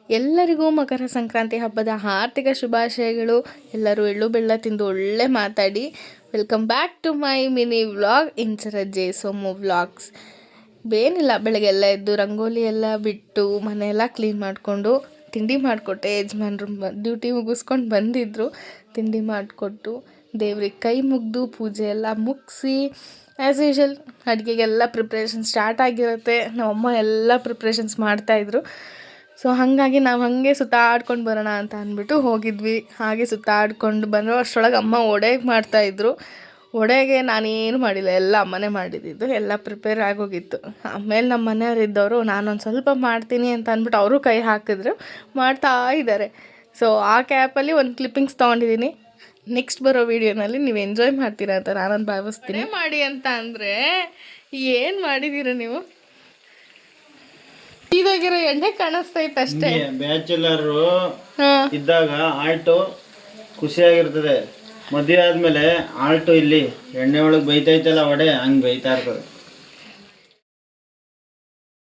ಎಲ್ಲರಿಗೂ ಮಕರ ಸಂಕ್ರಾಂತಿ ಹಬ್ಬದ ಆರ್ಥಿಕ ಶುಭಾಶಯಗಳು. ಎಲ್ಲರೂ ಎಳ್ಳು ಬೆಲ್ಲ ತಿಂದು ಒಳ್ಳೆ ಮಾತಾಡಿ. Welcome back to my mini vlog ಇಂಚರಜ್ಜೆ ಸೋಮು ವ್ಲಾಗ್ಸ್. ಬೇನಿಲ್ಲ, ಬೆಳಗ್ಗೆ ಎಲ್ಲ ಎದ್ದು ರಂಗೋಲಿ ಎಲ್ಲ ಬಿಟ್ಟು ಮನೆಯೆಲ್ಲ ಕ್ಲೀನ್ ಮಾಡಿಕೊಂಡು ತಿಂಡಿ ಮಾಡಿಕೊಟ್ಟೆ. ಯಜಮಾನ್ರು ಡ್ಯೂಟಿ ಮುಗಿಸ್ಕೊಂಡು ಬಂದಿದ್ದರು. ತಿಂಡಿ ಮಾಡಿಕೊಟ್ಟು ದೇವ್ರಿಗೆ ಕೈ ಮುಗಿದು ಪೂಜೆ ಎಲ್ಲ ಮುಗಿಸಿ ಆ್ಯಸ್ ಯೂಶಲ್ ಅಡುಗೆಗೆಲ್ಲ ಪ್ರಿಪ್ರೇಷನ್ ಸ್ಟಾರ್ಟ್ ಆಗಿರುತ್ತೆ. ನಮ್ಮಮ್ಮ ಎಲ್ಲ ಪ್ರಿಪ್ರೇಷನ್ಸ್ ಮಾಡ್ತಾಯಿದ್ರು. ಸೊ ಹಾಗಾಗಿ ನಾವು ಹಾಗೆ ಸುತ್ತಾಡ್ಕೊಂಡು ಬರೋಣ ಅಂತ ಅಂದ್ಬಿಟ್ಟು ಹೋಗಿದ್ವಿ. ಹಾಗೆ ಸುತ್ತಾಡ್ಕೊಂಡು ಬರೋ ಅಷ್ಟರೊಳಗೆ ಅಮ್ಮ ವಡೆ ಮಾಡ್ತಾಯಿದ್ರು. ವಡೆಗೆ ನಾನೇನು ಮಾಡಿಲ್ಲ, ಎಲ್ಲ ಅಮ್ಮನೇ ಮಾಡಿದ್ದು. ಎಲ್ಲ ಪ್ರಿಪೇರ್ ಆಗೋಗಿತ್ತು. ಆಮೇಲೆ ನಮ್ಮ ಮನೆಯವರಿದ್ದವರು ನಾನೊಂದು ಸ್ವಲ್ಪ ಮಾಡ್ತೀನಿ ಅಂತ ಅಂದ್ಬಿಟ್ಟು ಅವರು ಕೈ ಹಾಕಿದ್ರು, ಮಾಡ್ತಾ ಇದ್ದಾರೆ. ಸೊ ಆ ಕ್ಯಾಪಲ್ಲಿ ಒಂದು ಕ್ಲಿಪ್ಪಿಂಗ್ಸ್ ತೊಗೊಂಡಿದ್ದೀನಿ. ನೆಕ್ಸ್ಟ್ ಬರೋ ವೀಡಿಯೋನಲ್ಲಿ ನೀವು ಎಂಜಾಯ್ ಮಾಡ್ತೀರಾ ಅಂತ ನಾನೊಂದು ಭಾವಿಸ್ತೀನಿ. ಮಾಡಿ ಅಂತ ಅಂದರೆ ಏನು ಮಾಡಿದ್ದೀರ ನೀವು? ಇದಾಗಿರೋ ಎಣ್ಣೆ ಕಾಣಿಸ್ತೈತೆ ಅಷ್ಟೇ. ಬ್ಯಾಚುಲರು ಇದ್ದಾಗ ಆಲ್ಟು ಖುಷಿಯಾಗಿರ್ತದೆ. ಮದುವೆ ಆದ್ಮೇಲೆ ಆಲ್ಟು ಇಲ್ಲಿ ಎಣ್ಣೆ ಒಳಗೆ ಬೈತೈತಲ್ಲ ವಡೆ, ಹಂಗೆ ಬೈತಾ ಇರ್ತದೆ.